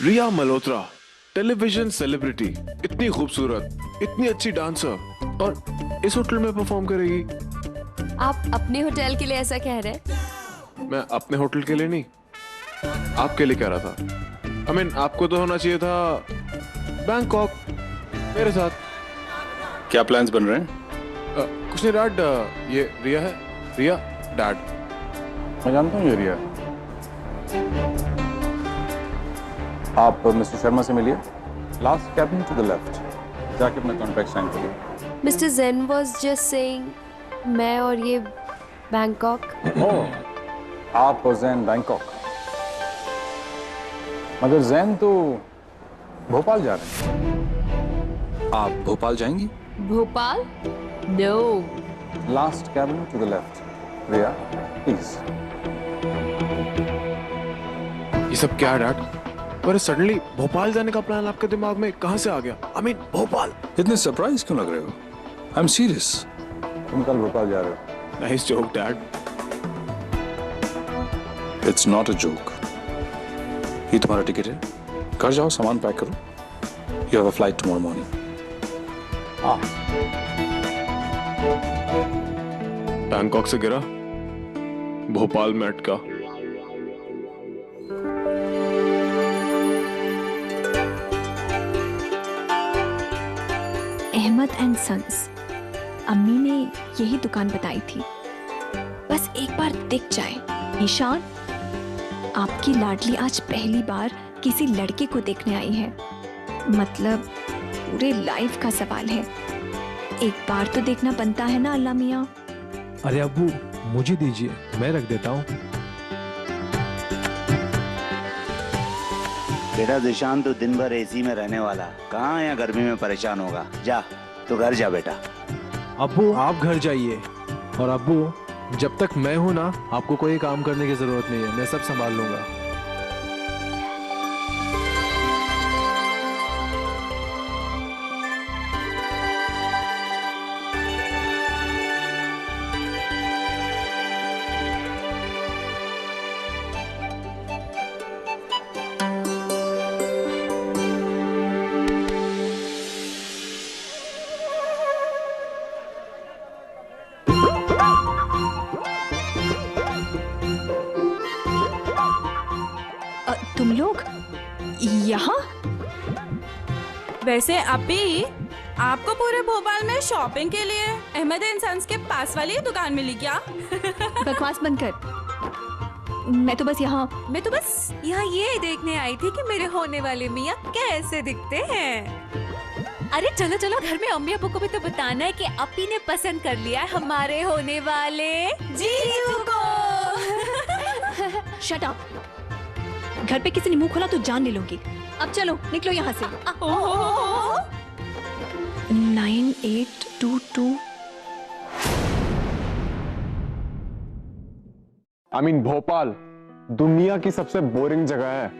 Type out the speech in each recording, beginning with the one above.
रिया Malhotra, television celebrity, इतनी खूबसूरत, इतनी अच्छी डांसर और इस होटल में परफॉर्म करेगी। आप अपने होटल के लिए ऐसा कह रहे हैं? मैं अपने होटल के लिए नहीं, आपके लिए कह रहा था। आपको तो होना चाहिए था बैंकॉक मेरे साथ। क्या प्लान्स बन रहे हैं? कुछ नहीं डैड, ये रिया है। रिया डैड। मैं जानता हूँ ये रिया। आप मिस्टर शर्मा से मिलिए, last cabin to the left, जाके अपना कॉन्ट्रैक्ट साइन करिए। मिस्टर ज़ेन वाज जस्ट सेइंग मैं और ये बैंकॉक। ओह, आप और जैन बैंकॉक, मगर जैन तो भोपाल जा रहे हैं। आप भोपाल जाएंगी? Bhopal? No. Last cabin to the left, Riya please. ये सब क्या है डैड? पर सडनली भोपाल जाने का प्लान आपके दिमाग में कहां से आ गया? भोपाल। इतने सरप्राइज क्यों लग रहे हो? I am serious. तुम कल भोपाल जा रहे हो? Nice joke dad. It's not a joke. ये तुम्हारा टिकट है, घर जाओ, सामान पैक करो। You have a flight tomorrow morning. Bangkok से गिरा, भोपाल में अटका। अहमद एंड सन्स, अम्मी ने यही दुकान बताई थी। बस एक बार दिख जाए। ईशान, आपकी लाडली आज पहली बार किसी लड़के को देखने आई है। मतलब पूरे लाइफ का सवाल है। एक बार तो देखना बनता है ना अल्लाह मियाँ। अरे अब्बू, मुझे दीजिए, मैं रख देता हूँ। बेटा दिशान तो दिन भर एसी में रहने वाला, कहाँ यहाँ गर्मी में परेशान होगा। जा तो घर जा बेटा। अब्बू आप घर जाइए, और अब्बू जब तक मैं हूं ना, आपको कोई काम करने की जरूरत नहीं है, मैं सब संभाल लूंगा। तुम लोग यहाँ? वैसे अभी आपको पूरे भोपाल में शॉपिंग के लिए अहमद एंड सन्स के पास वाली ही दुकान मिली क्या? बकवास बंद कर। मैं तो बस यहाँ ये देखने आई थी कि मेरे होने वाले मियाँ कैसे दिखते हैं। अरे चलो चलो, घर में अम्मी अब्बू को भी तो बताना है कि अपी ने पसंद कर लिया है हमारे होने वाले जीजू को। Shut up. घर पे किसी ने मुंह खोला तो जान ले लूंगी। अब चलो निकलो यहाँ से। 9822। भोपाल दुनिया की सबसे बोरिंग जगह है।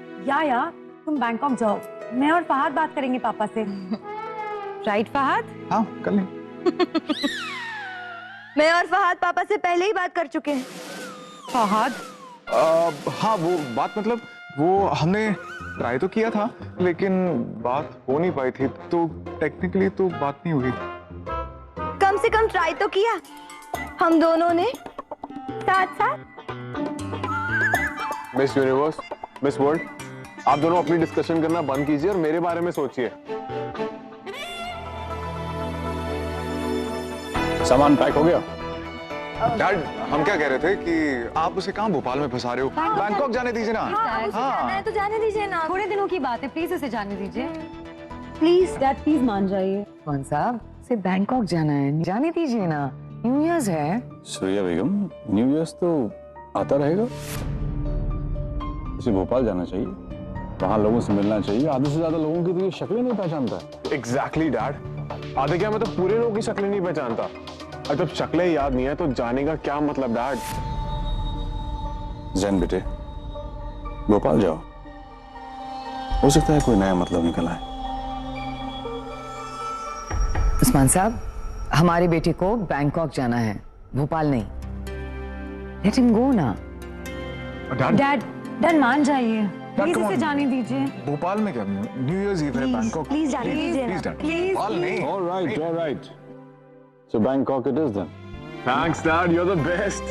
या तुम बैंकॉक जाओ, मैं और फहद बात करेंगे पापा से। राइट फहद? हाँ कर लें। मैं और फहद पापा से पहले ही बात कर चुके हैं। फहद? हाँ वो बात, मतलब वो हमने ट्राई तो किया था, लेकिन बात हो नहीं पाई थी, तो टेक्निकली तो बात नहीं हुई। कम से कम ट्राई तो किया हम दोनों ने साथ साथ। मिस यूनिवर्स, मिस वर्ल्ड, आप दोनों अपनी डिस्कशन करना बंद कीजिए और मेरे बारे में सोचिए। सामान पैक हो गया? डैड, हम क्या कह रहे थे कि आप उसे कहाँ भोपाल में फंसा रहे हो? बैंकॉक जाने दीजिए ना। हाँ तो जाने दीजिए ना, थोड़े दिनों की बात है, प्लीज उसे जाने दीजिए। प्लीज डैड, प्लीज मान जाइए। कौन साहब से बैंकॉक जाना है, जाने दीजिए ना, न्यू ईयर्स है। सूर्या बेगम, न्यू ईयर्स तो आता रहेगा। उसे भोपाल जाना चाहिए, वहाँ लोगों से मिलना चाहिए। आधे से ज्यादा लोगों की तो ये शक्लें नहीं पहचानता। एग्जैक्टली डैड, आधे क्या, मैं तो पूरे लोगों की शक्लें नहीं पहचानता। और जब शक्लें याद नहीं है तो जाने का क्या मतलब डैड? जैन बेटे, भोपाल जाओ, हो सकता है कोई नया मतलब निकल आए। उस्मान साहब, हमारे बेटे को बैंकॉक जाना है, भोपाल नहीं। लेट हिम गो ना। डैड डैड मान जाइए। प्लीज इसे जाने दीजिए। भोपाल में क्या, न्यू ईयर्स ईव है, बैंकॉक। प्लीज जाने दीजिए प्लीज ना। डैड, प्लीज भोपाल नहीं। all right. So Bangkok it is then. Thanks dad, you are the best.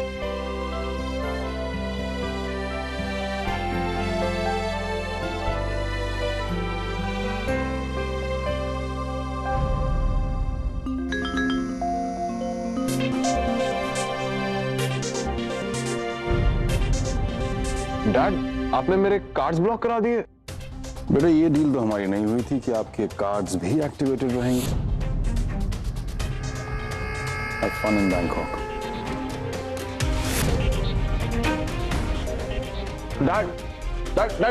Dad, आपने मेरे कार्ड्स ब्लॉक करा दिए। बेटा ये डील तो हमारी नहीं हुई थी कि आपके कार्ड्स भी एक्टिवेटेड रहेंगे। Have fun in Bangkok. Dad,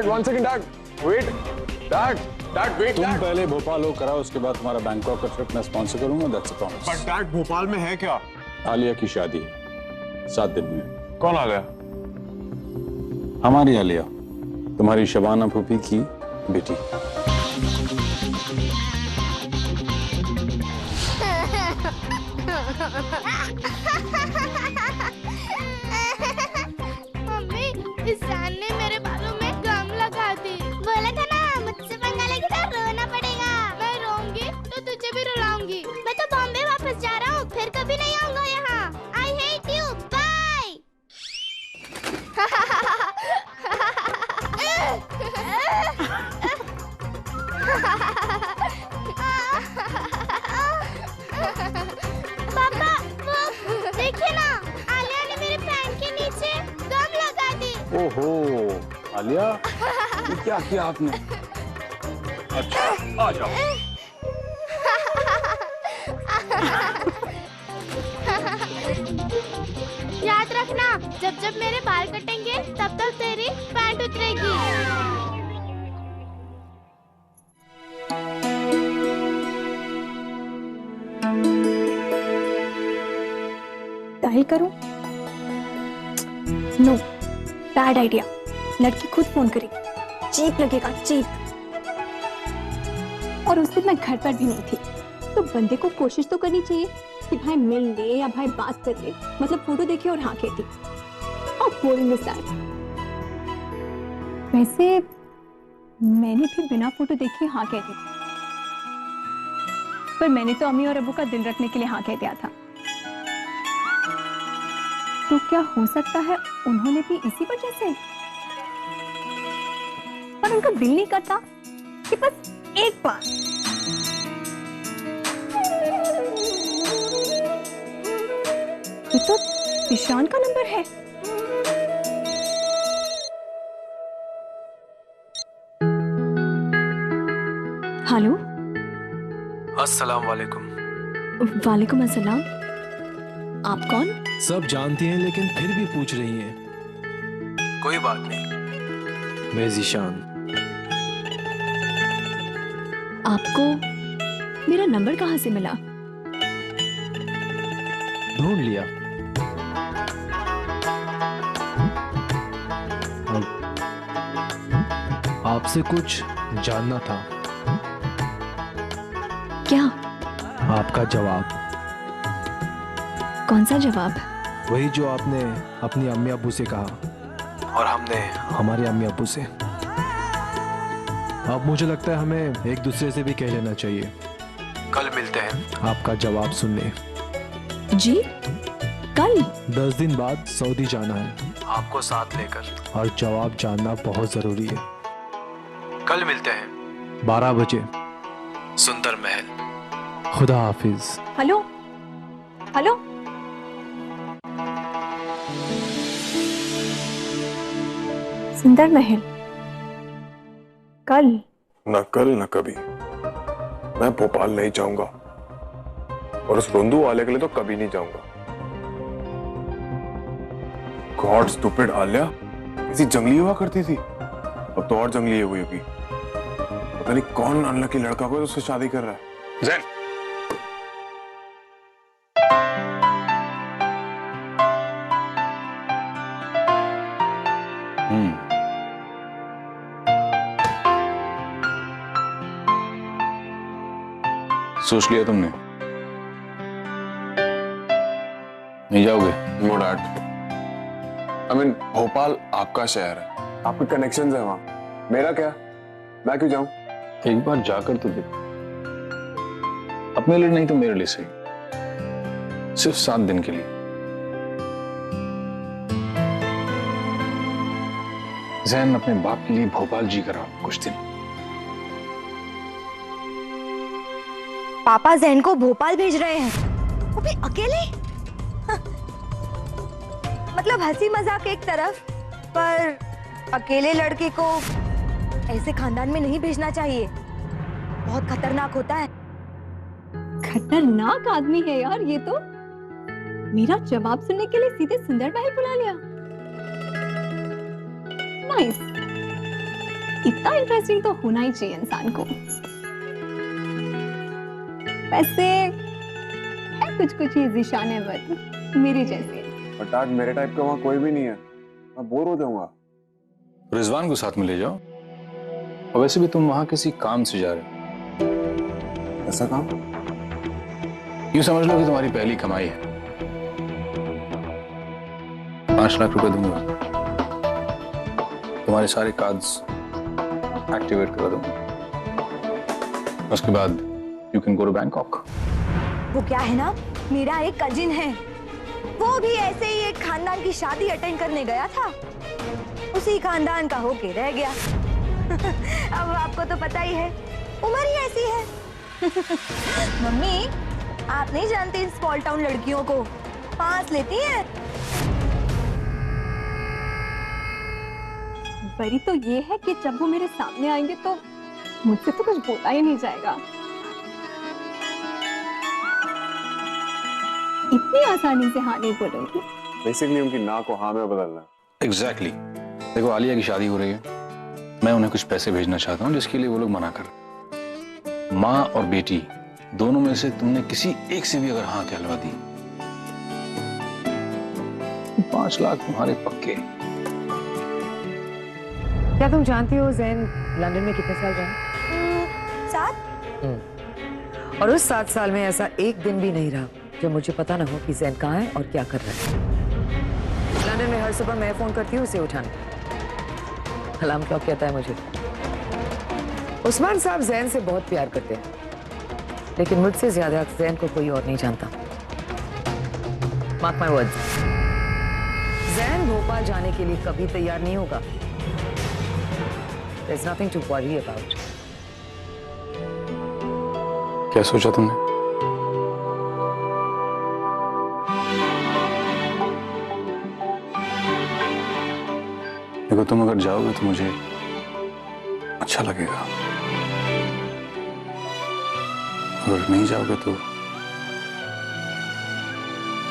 1 second dad, wait, dad wait. तुम पहले भोपाल हो कराओ, उसके बाद तुम्हारा बैंकॉक का ट्रिप मैं स्पॉन्सर करूंगा, that's a promise. But dad, Bhopal में है क्या? आलिया की शादी है 7 दिन में। कौन आ गया? हमारी आलिया, तुम्हारी शबाना फूफी की बेटी। मम्मी, इस सैन ने मेरे बालों में गम लगा दी। बोला था ना मुझसे पंगा लेगी तो रोना पड़ेगा। मैं रोऊंगी तो तुझे भी रुलाऊंगी। मैं तो बॉम्बे वापस जा रहा हूँ, फिर कभी नहीं आऊंगा यहाँ। I hate you, bye. पापा, वो देखिए ना, आलिया ने मेरे पैंट के नीचे गम लगा दी। ओहो आलिया, ये क्या किया आपने? अच्छा आ जाओ। याद रखना, जब जब मेरे बाल कटेंगे तब तक तेरी पैंट उतरेगी। डायल करूं? No, bad idea. लड़की खुद फोन करेगी, चीप लगेगा, चीप। और उस दिन मैं घर पर भी नहीं थी, तो बंदे को कोशिश तो करनी चाहिए कि भाई मिल ले या भाई बात कर ले, मतलब फोटो देखे और हाँ कहती। How boring is that. वैसे मैंने भी बिना फोटो देखे हाँ कह दी, पर मैंने तो अम्मी और अब्बू का दिल रखने के लिए हाँ कह दिया था। तो क्या हो सकता है उन्होंने भी इसी वजह से? पर उनका दिल नहीं करता कि बस एक बार। ये तो ईशान का नंबर है। हेलो, अस्सलाम वालेकुम। वालेकुम अस्सलाम। आप कौन? सब जानती हैं लेकिन फिर भी पूछ रही हैं। कोई बात नहीं, मैं ज़ीशान। आपको मेरा नंबर कहाँ से मिला? ढूंढ लिया। आपसे कुछ जानना था। क्या? आपका जवाब। कौन सा जवाब? वही जो आपने अपनी अम्मी अब्बू से कहा और हमने हमारे अम्मी अब्बू से। अब मुझे लगता है हमें एक दूसरे से भी कह लेना चाहिए। कल मिलते हैं आपका जवाब सुनने। जी? कल? 10 दिन बाद सऊदी जाना है आपको साथ लेकर, और जवाब जानना बहुत जरूरी है। कल मिलते हैं 12 बजे, सुंदर महल। खुदा हाफिज। हेलो हेलो, सुंदर महल कल? न कल न कभी। मैं भोपाल नहीं जाऊंगा, और उस रोंदू वाले के लिए तो कभी नहीं जाऊंगा। गॉड स्टूपिड आलिया किसी जंगली हुआ करती थी, अब तो और जंगली हुई होगी। पता नहीं कौन अनलकी लड़का को उससे शादी कर रहा है। जैन, सोच लिया तुमने? नहीं जाओगे? No dad. I mean Bhopal आपका शहर है, आपके कनेक्शंस हैं वहां। मेरा क्या, मैं क्यों जाऊं? एक बार जाकर तो देख, अपने लिए नहीं तो मेरे लिए सही, सिर्फ 7 दिन के लिए। जैन अपने बाप के लिए भोपाल जी कर रहा कुछ दिन। पापा जैन को भोपाल भेज रहे हैं, वो भी अकेले? हाँ। मतलब हंसी मजाक एक तरफ, पर अकेले लड़के को ऐसे खानदान में नहीं भेजना चाहिए, बहुत खतरनाक होता है। खतरनाक आदमी है यार ये तो। मेरा जवाब सुनने के लिए सीधे सुंदर महल बुला लिया। नाइस। इतना इंटरेस्टिंग तो होना ही चाहिए इंसान को। वैसे है कुछ ही ज़ीशान अहमद मेरे जैसे। बट आज मेरे टाइप का वहाँ कोई भी नहीं है, मैं बोर हो जाऊंगा। रिजवान को साथ में ले जाओ। और वैसे भी तुम वहां किसी काम से जा रहे हो। ऐसा काम? यूं समझ लो कि तुम्हारी पहली कमाई है। 5 लाख रुपए दूंगा, तुम्हारे सारे कार्ड्स एक्टिवेट करा दूंगा। उसके बाद you can go to Bangkok. वो क्या है ना, मेरा एक कजिन है, वो भी ऐसे ही एक खानदान की शादी अटेंड करने गया था, उसी खानदान का होके रह गया। अब आपको तो पता ही है, उम्र ही ऐसी है। मम्मी, आप नहीं जानती इन स्मॉल टाउन लड़कियों को, पास लेती हैं। बड़ी तो ये है कि जब वो मेरे सामने आएंगे तो मुझसे तो कुछ बोला ही नहीं जाएगा। इतनी आसानी से हाँ नहीं बोलूंगी। बेसिकली उनकी ना को हाँ में बदलना। एग्जैक्टली। देखो आलिया की शादी हो रही है, मैं उन्हें कुछ पैसे भेजना चाहता हूँ जिसके लिए वो लोग मना कर। माँ और बेटी दोनों में से तुमने किसी एक से भी अगर हाँ कहलवा दी, 5 लाख तुम्हारे पक्के। क्या तुम जानती हो जैन लंदन में कितने साल रहा? 7। और उस 7 साल में ऐसा एक दिन भी नहीं रहा जो मुझे पता ना हो कि जैन कहाँ है और क्या कर रहा है। लंदन में हर सुबह मैं फोन करती हूँ उसे उठाने, अलार्म क्लॉक कहता है मुझे। उस्मान साहब जैन से बहुत प्यार करते हैं, लेकिन मुझसे ज्यादा जैन को कोई और नहीं जानता। Mark my words, Jain Bhopal जाने के लिए कभी तैयार नहीं होगा। There's nothing to worry about. क्या सोचा तुमने? देखो तुम अगर जाओगे तो मुझे अच्छा लगेगा, अगर नहीं जाओगे तो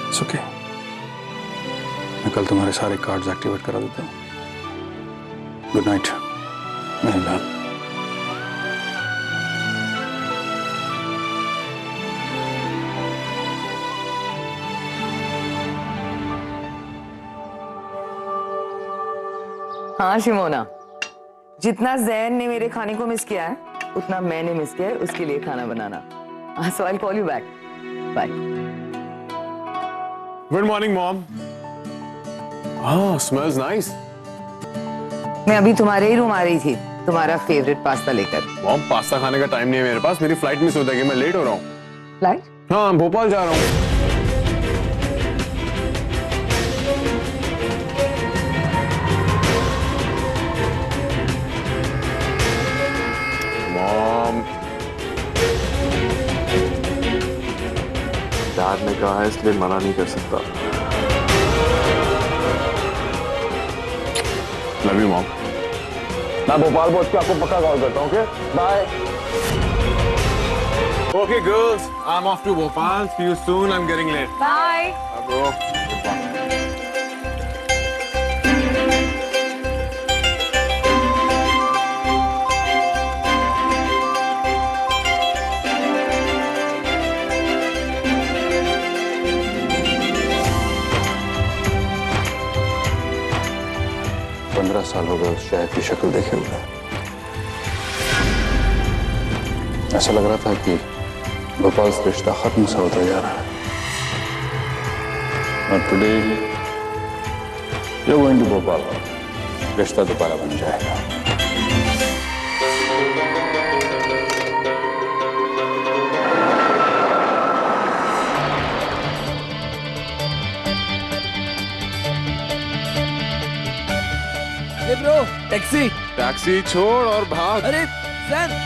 it's okay. मैं कल तुम्हारे सारे कार्ड्स एक्टिवेट करा देता हूँ। Good night Mehla. हाँ शिमोना, जितना जैन ने मेरे खाने को मिस किया है उतना मैंने मिस किया है उसके लिए खाना बनाना। So I'll call you back. Bye. Good morning, Mom. Ah, smells nice. मैं अभी तुम्हारे ही रूम आ रही थी, तुम्हारा फेवरेट पास्ता लेकर। मॉम, पास्ता खाने का टाइम नहीं है मेरे पास, मेरी फ्लाइट मिस हो जाएगी, मैं लेट हो रहा हूँ। फ्लाइट? हाँ, भोपाल जा रहा हूँ। मॉम, डैड ने कहा है इसलिए मना नहीं कर सकता। Love you mom. मैं भोपाल पहुंच के आपको पक्का कॉल करता हूँ। Okay, bye. Okay girls, I am off to Bhopal. See you soon, I am getting late. Bye. साल हो गए उस शहर की शक्ल देखे हुए। ऐसा लग रहा था कि भोपाल से रिश्ता खत्म सा होता जा रहा है। और today you going to Bhopal, रिश्ता दोबारा बन जाएगा। टैक्सी टैक्सी छोड़ और भाग। अरे जैन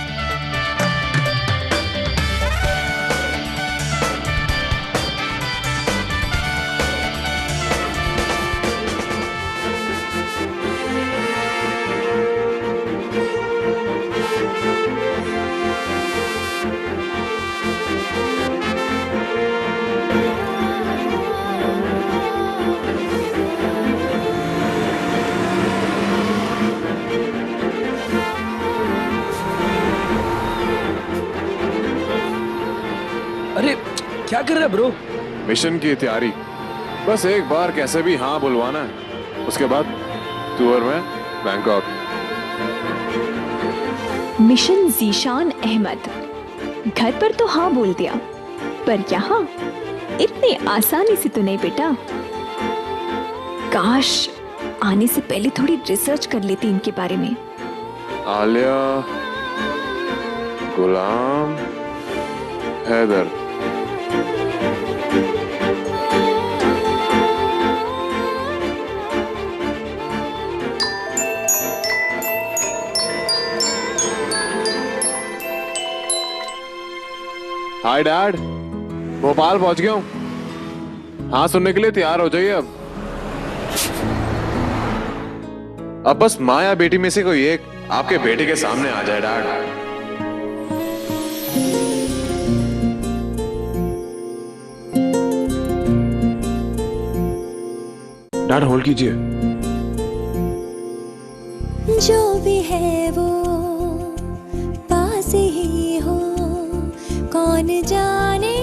अरे क्या कर रहा है ब्रो? मिशन की तैयारी, बस एक बार कैसे भी हाँ बुलवाना है, उसके बाद तू और मैं बैंकॉक। मिशन ज़ीशान अहमद। घर पर तो हाँ बोल दिया, पर यहाँ इतनी आसानी से तो नहीं बेटा। काश आने से पहले थोड़ी रिसर्च कर लेती इनके बारे में। आलिया, गुलाम, हैदर। हाय डैड, भोपाल पहुंच गया हूँ। हाँ सुनने के लिए तैयार हो जाइए अब बस माँ या बेटी में से कोई एक आपके बेटे के सामने आ जाए डैड। डैड होल्ड कीजिए। जो भी है वो पास ही हो, कौन जाने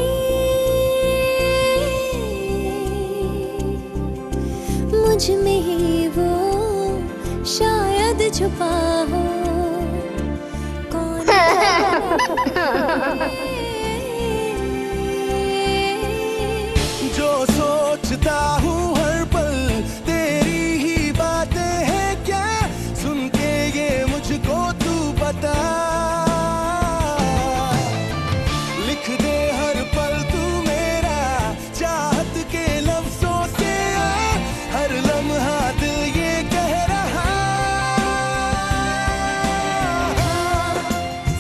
मुझ में ही वो शायद छुपा हो, कौन जो सोचता हूँ हर पल तेरी ही बातें हैं क्या, सुन के ये मुझको तू बता, लिख दे हर पल तू मेरा चाहत के लफ्जों से, हर लम्हा दिल ये कह रहा,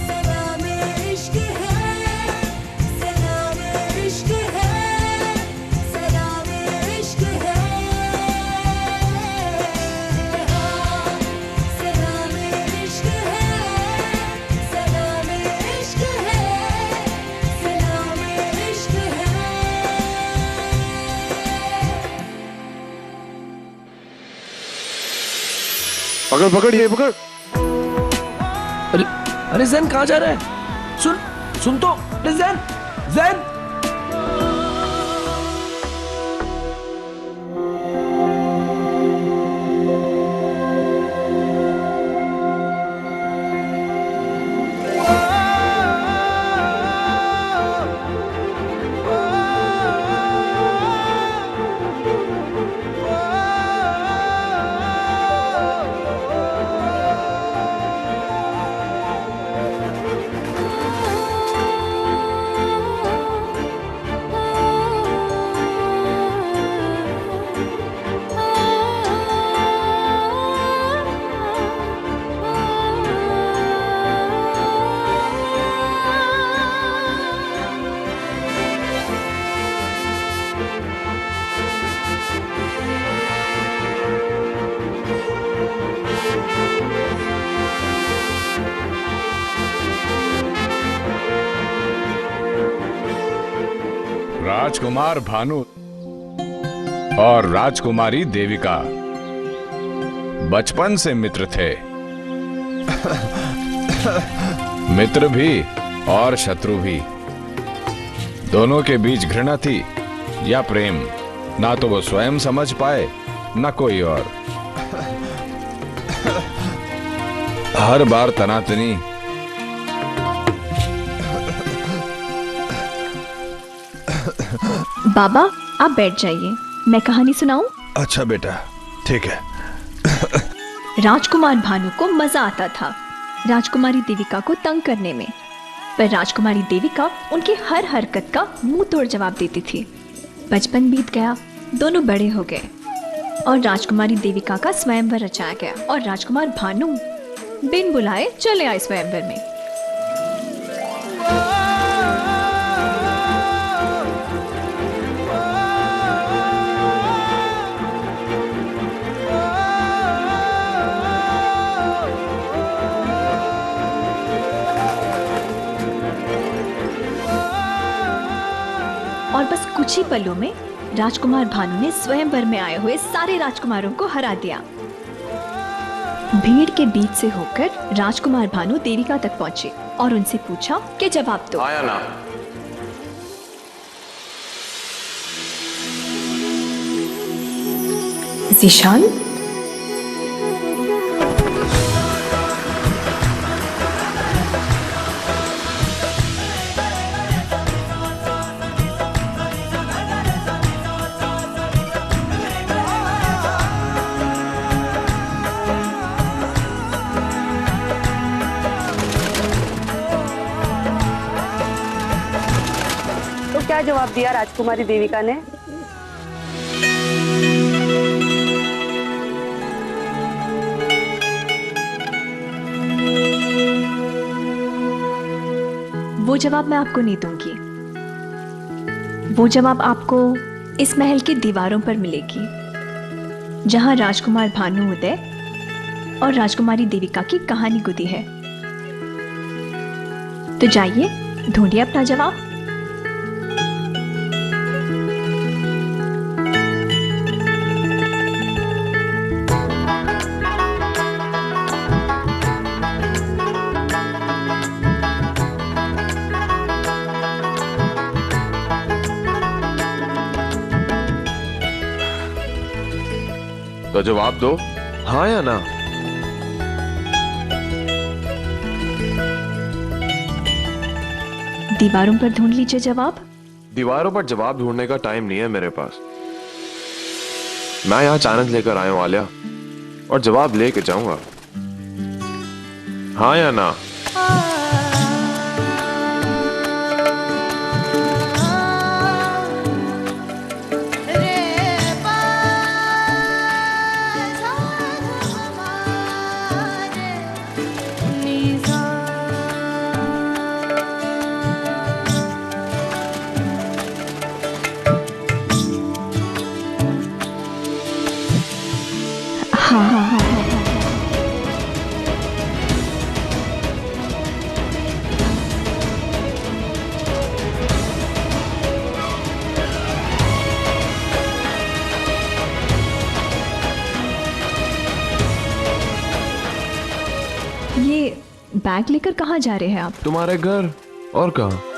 सलाम इश्क है, सलाम इश्क है, सलाम इश्क है, सलाम इश्क है, सलाम इश्क है, सलाम इश्क है। पकड़ पकड़ ये पकड़। अरे अरे जैन कहाँ जा रहा है? सुन सुन तो, अरे जैन जैन। राजकुमार भानु और राजकुमारी देविका बचपन से मित्र थे। मित्र भी और शत्रु भी, दोनों के बीच घृणा थी या प्रेम, ना तो वो स्वयं समझ पाए ना कोई और। हर बार तनातनी। बाबा आप बैठ जाइए, मैं कहानी सुनाऊं? अच्छा बेटा, ठीक है। राजकुमार भानु को मजा आता था राजकुमारी देविका को तंग करने में, पर राजकुमारी देविका उनकी हर हरकत का मुंह तोड़ जवाब देती थी। बचपन बीत गया, दोनों बड़े हो गए। और राजकुमारी देविका का स्वयंवर रचाया गया और राजकुमार भानु बिन बुलाए चले आए स्वयंवर में। और बस कुछ ही पलों में राजकुमार भानु ने स्वयंवर में आए हुए सारे राजकुमारों को हरा दिया। भीड़ के बीच से होकर राजकुमार भानु देविका तक पहुंचे और उनसे पूछा कि जवाब दो। आया ना। ज़ीशान, क्या जवाब दिया राजकुमारी देविका ने? वो जवाब मैं आपको नहीं दूंगी। वो जवाब आपको इस महल की दीवारों पर मिलेगी, जहां राजकुमार भानु उदय और राजकुमारी देविका की कहानी गुदी है। तो जाइए, ढूंढिए अपना जवाब। तो जवाब दो, हाँ या ना। दीवारों पर ढूंढ लीजिए जवाब। दीवारों पर जवाब ढूंढने का टाइम नहीं है मेरे पास। मैं यहाँ चैलेंज लेकर आया हूँ आलिया, और जवाब लेके जाऊंगा। हाँ या ना। ये बैग लेकर कहाँ जा रहे हैं आप? तुम्हारे घर, और कहाँ।